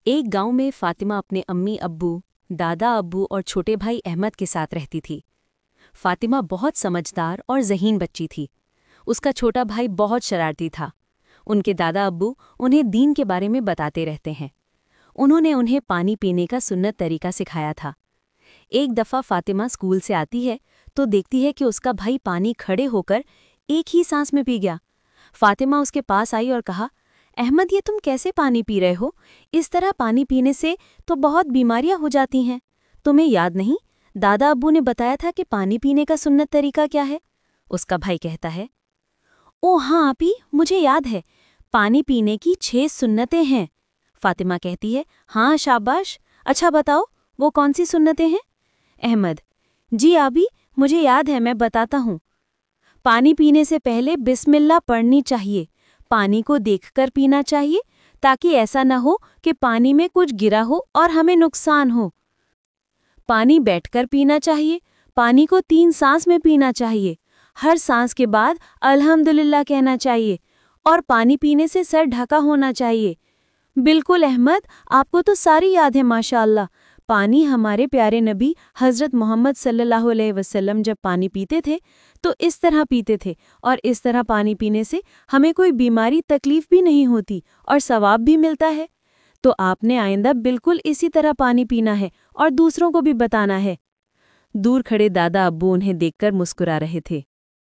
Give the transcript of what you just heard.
ایک گاؤں میں فاطمہ اپنے امی ابو، دادا ابو اور چھوٹے بھائی احمد کے ساتھ رہتی تھی۔ فاطمہ بہت سمجھدار اور ذہین بچی تھی۔ اس کا چھوٹا بھائی بہت شرارتی تھا۔ ان کے دادا ابو انہیں دین کے بارے میں بتاتے رہتے ہیں۔ انہوں نے انہیں پانی پینے کا سنت طریقہ سکھایا تھا۔ ایک دفعہ فاطمہ اسکول سے آتی ہے تو دیکھتی ہے کہ اس کا بھائی پانی کھڑے ہو کر ایک ہی سانس میں پی گیا۔ فاطمہ اس کے پاس آئی اور کہا، احمد، یہ تم کیسے پانی پی رہے ہو؟ اس طرح پانی پینے سے تو بہت بیماریاں ہو جاتی ہیں۔ تمہیں یاد نہیں دادا ابو نے بتایا تھا کہ پانی پینے کا سنت طریقہ کیا ہے؟ اس کا بھائی کہتا ہے، او ہاں آپی، مجھے یاد ہے، پانی پینے کی 6 سنتیں ہیں۔ فاطمہ کہتی ہے، ہاں شاباش، اچھا بتاؤ وہ کون سی سنتیں ہیں؟ احمد، جی آبی، مجھے یاد ہے، میں بتاتا ہوں۔ پانی پینے سے پہلے بسم اللہ پڑھنی چاہیے، پانی کو دیکھ کر پینا چاہیے تاکہ ایسا نہ ہو کہ پانی میں کچھ گرا ہو اور ہمیں نقصان ہو۔ پانی بیٹھ کر پینا چاہیے، پانی کو 3 سانس میں پینا چاہیے، ہر سانس کے بعد الحمدللہ کہنا چاہیے، اور پانی پینے سے سر ڈھکا ہونا چاہیے۔ بالکل احمد، آپ کو تو ساری یاد ہے ماشاءاللہ۔ پانی ہمارے پیارے نبی حضرت محمد صلی اللہ علیہ وسلم جب پانی پیتے تھے تو اس طرح پیتے تھے، اور اس طرح پانی پینے سے ہمیں کوئی بیماری تکلیف بھی نہیں ہوتی اور ثواب بھی ملتا ہے۔ تو آپ نے آئندہ بالکل اسی طرح پانی پینا ہے اور دوسروں کو بھی بتانا ہے۔ دور کھڑے دادا ابو انہیں دیکھ کر مسکرا رہے تھے۔